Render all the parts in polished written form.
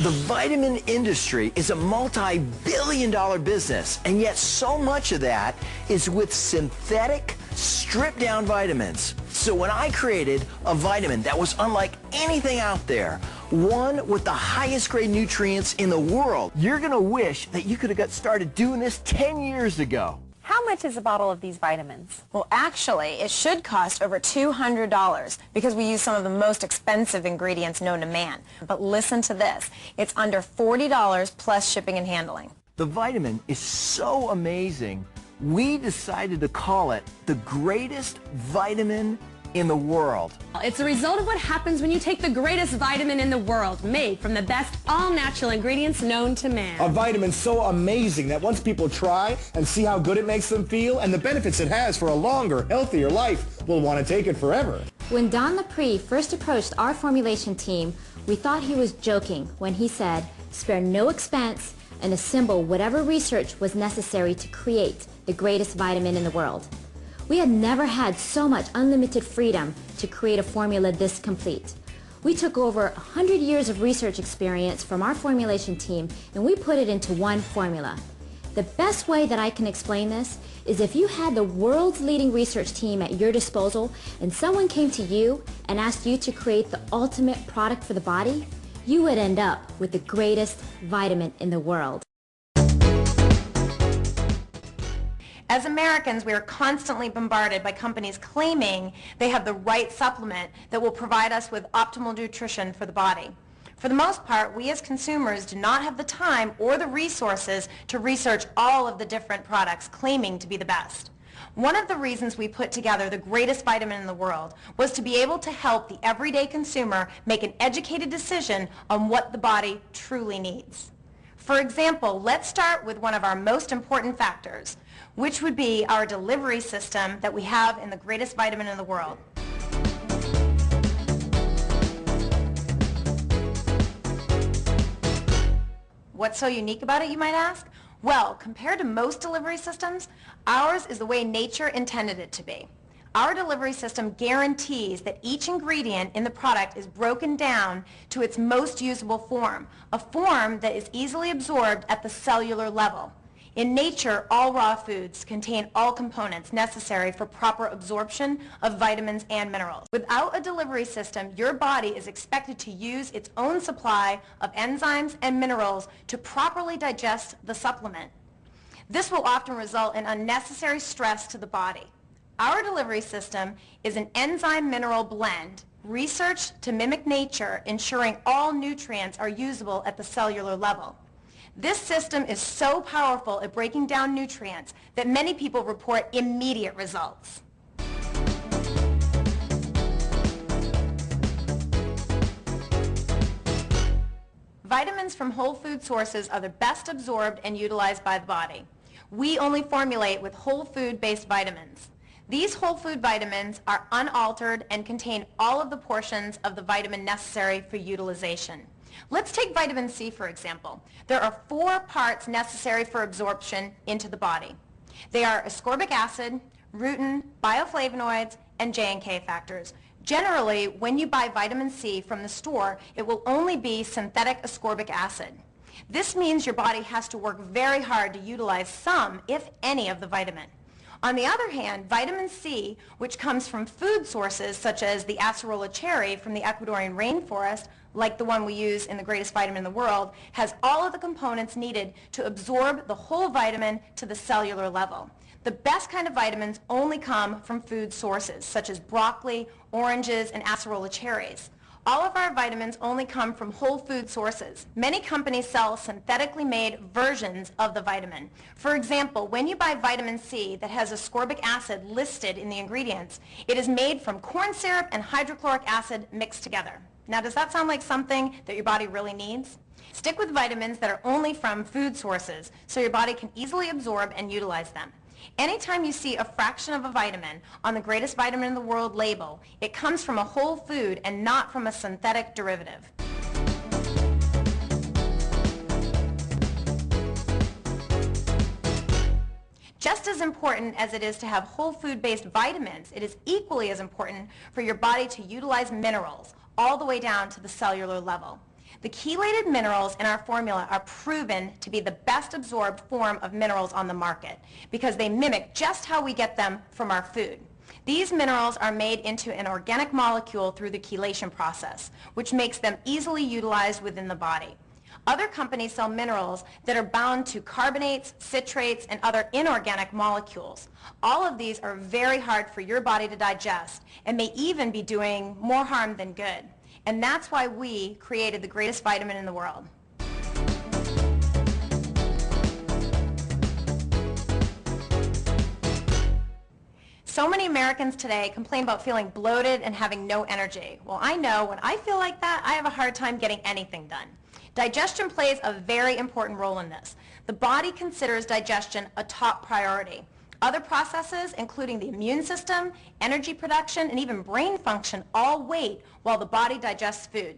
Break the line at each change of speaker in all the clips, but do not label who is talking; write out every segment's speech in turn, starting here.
The vitamin industry is a multi-billion-dollar business, and yet so much of that is with synthetic, stripped-down vitamins. So when I created a vitamin that was unlike anything out there, one with the highest grade nutrients in the world, you're going to wish that you could have got started doing this 10 years ago.
How much is a bottle of these vitamins?
Well, actually, it should cost over $200 because we use some of the most expensive ingredients known to man. But listen to this. It's under $40 plus shipping and handling.
The vitamin is so amazing, we decided to call it the greatest vitamin in the world.
It's a result of what happens when you take the greatest vitamin in the world, made from the best all-natural ingredients known to man.
A vitamin so amazing that once people try and see how good it makes them feel and the benefits it has for a longer, healthier life, we'll want to take it forever.
When Don Lapre first approached our formulation team, we thought he was joking when he said, spare no expense and assemble whatever research was necessary to create the greatest vitamin in the world. We had never had so much unlimited freedom to create a formula this complete. We took over 100 years of research experience from our formulation team and we put it into one formula. The best way that I can explain this is if you had the world's leading research team at your disposal and someone came to you and asked you to create the ultimate product for the body, you would end up with the greatest vitamin in the world.
As Americans, we are constantly bombarded by companies claiming they have the right supplement that will provide us with optimal nutrition for the body. For the most part, we as consumers do not have the time or the resources to research all of the different products claiming to be the best. One of the reasons we put together the greatest vitamin in the world was to be able to help the everyday consumer make an educated decision on what the body truly needs. For example, let's start with one of our most important factors, which would be our delivery system that we have in the greatest vitamin in the world. What's so unique about it, you might ask? Well, compared to most delivery systems, ours is the way nature intended it to be. Our delivery system guarantees that each ingredient in the product is broken down to its most usable form, a form that is easily absorbed at the cellular level. In nature, all raw foods contain all components necessary for proper absorption of vitamins and minerals. Without a delivery system, your body is expected to use its own supply of enzymes and minerals to properly digest the supplement. This will often result in unnecessary stress to the body. Our delivery system is an enzyme-mineral blend researched to mimic nature, ensuring all nutrients are usable at the cellular level. This system is so powerful at breaking down nutrients that many people report immediate results. Vitamins from whole food sources are the best absorbed and utilized by the body. We only formulate with whole food-based vitamins. These whole food vitamins are unaltered and contain all of the portions of the vitamin necessary for utilization. Let's take vitamin C, for example. There are 4 parts necessary for absorption into the body. They are ascorbic acid, rutin, bioflavonoids, and J and K factors. Generally, when you buy vitamin C from the store, it will only be synthetic ascorbic acid. This means your body has to work very hard to utilize some, if any, of the vitamin. On the other hand, vitamin C, which comes from food sources such as the acerola cherry from the Ecuadorian rainforest, like the one we use in the greatest vitamin in the world, has all of the components needed to absorb the whole vitamin to the cellular level. The best kind of vitamins only come from food sources, such as broccoli, oranges, and acerola cherries. All of our vitamins only come from whole food sources. Many companies sell synthetically made versions of the vitamin. For example, when you buy vitamin C that has ascorbic acid listed in the ingredients, it is made from corn syrup and hydrochloric acid mixed together. Now, does that sound like something that your body really needs? Stick with vitamins that are only from food sources so your body can easily absorb and utilize them. Anytime you see a fraction of a vitamin on the greatest vitamin in the world label, it comes from a whole food and not from a synthetic derivative. Just as important as it is to have whole food-based vitamins, it is equally as important for your body to utilize minerals all the way down to the cellular level. The chelated minerals in our formula are proven to be the best absorbed form of minerals on the market because they mimic just how we get them from our food. These minerals are made into an organic molecule through the chelation process, which makes them easily utilized within the body. Other companies sell minerals that are bound to carbonates, citrates, and other inorganic molecules. All of these are very hard for your body to digest and may even be doing more harm than good. And that's why we created the greatest vitamin in the world. So many Americans today complain about feeling bloated and having no energy. Well, I know when I feel like that, I have a hard time getting anything done. Digestion plays a very important role in this. The body considers digestion a top priority. Other processes, including the immune system, energy production, and even brain function, all wait while the body digests food.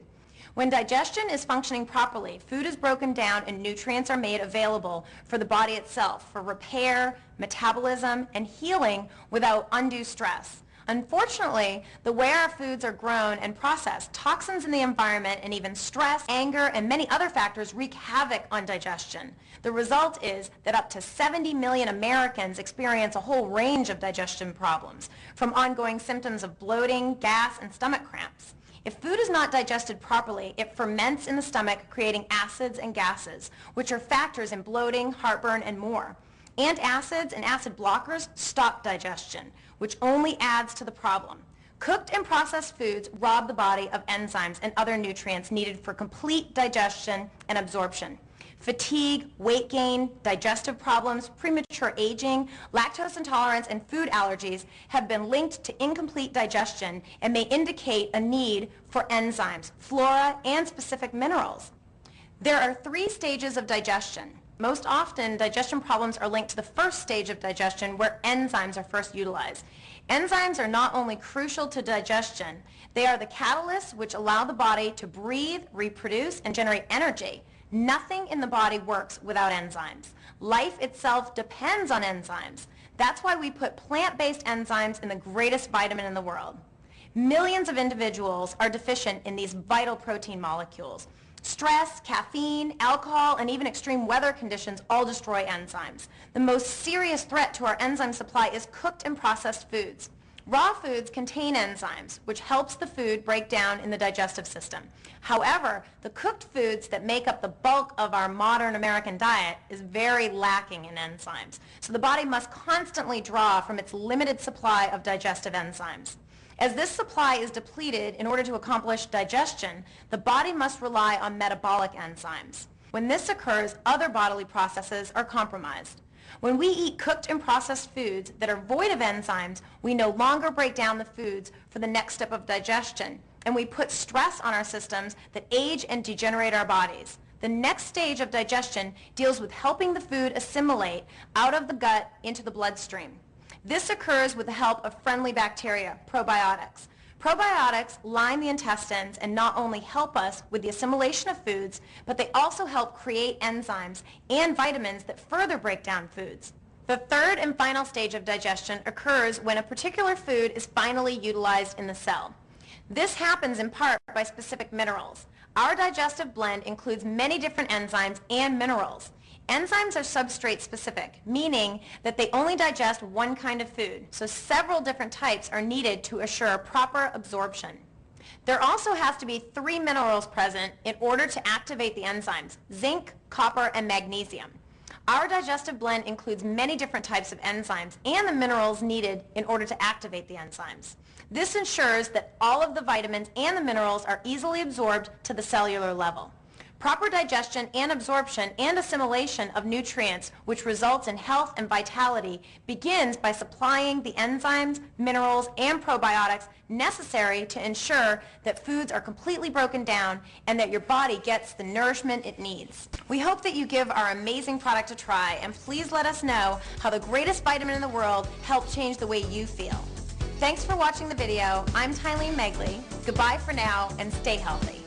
When digestion is functioning properly, food is broken down and nutrients are made available for the body itself for repair, metabolism, and healing without undue stress. Unfortunately, the way our foods are grown and processed, toxins in the environment, and even stress, anger, and many other factors wreak havoc on digestion. The result is that up to 70 million Americans experience a whole range of digestion problems, from ongoing symptoms of bloating, gas, and stomach cramps. If food is not digested properly, it ferments in the stomach, creating acids and gases, which are factors in bloating, heartburn, and more. Antacids and acid blockers stop digestion, which only adds to the problem. Cooked and processed foods rob the body of enzymes and other nutrients needed for complete digestion and absorption. Fatigue, weight gain, digestive problems, premature aging, lactose intolerance, and food allergies have been linked to incomplete digestion and may indicate a need for enzymes, flora, and specific minerals. There are 3 stages of digestion. Most often, digestion problems are linked to the first stage of digestion where enzymes are first utilized. Enzymes are not only crucial to digestion, they are the catalysts which allow the body to breathe, reproduce, and generate energy. Nothing in the body works without enzymes. Life itself depends on enzymes. That's why we put plant-based enzymes in the greatest vitamin in the world. Millions of individuals are deficient in these vital protein molecules. Stress, caffeine, alcohol, and even extreme weather conditions all destroy enzymes. The most serious threat to our enzyme supply is cooked and processed foods. Raw foods contain enzymes, which helps the food break down in the digestive system. However, the cooked foods that make up the bulk of our modern American diet is very lacking in enzymes. So the body must constantly draw from its limited supply of digestive enzymes. As this supply is depleted in order to accomplish digestion, the body must rely on metabolic enzymes. When this occurs, other bodily processes are compromised. When we eat cooked and processed foods that are void of enzymes, we no longer break down the foods for the next step of digestion, and we put stress on our systems that age and degenerate our bodies. The next stage of digestion deals with helping the food assimilate out of the gut into the bloodstream. This occurs with the help of friendly bacteria, probiotics. Probiotics line the intestines and not only help us with the assimilation of foods, but they also help create enzymes and vitamins that further break down foods. The third and final stage of digestion occurs when a particular food is finally utilized in the cell. This happens in part by specific minerals. Our digestive blend includes many different enzymes and minerals. Enzymes are substrate specific, meaning that they only digest one kind of food, so several different types are needed to assure proper absorption. There also has to be 3 minerals present in order to activate the enzymes: zinc, copper, and magnesium. Our digestive blend includes many different types of enzymes and the minerals needed in order to activate the enzymes. This ensures that all of the vitamins and the minerals are easily absorbed to the cellular level. Proper digestion and absorption and assimilation of nutrients, which results in health and vitality, begins by supplying the enzymes, minerals, and probiotics necessary to ensure that foods are completely broken down and that your body gets the nourishment it needs. We hope that you give our amazing product a try, and please let us know how the greatest vitamin in the world helped change the way you feel. Thanks for watching the video. I'm Tylene Megley. Goodbye for now, and stay healthy.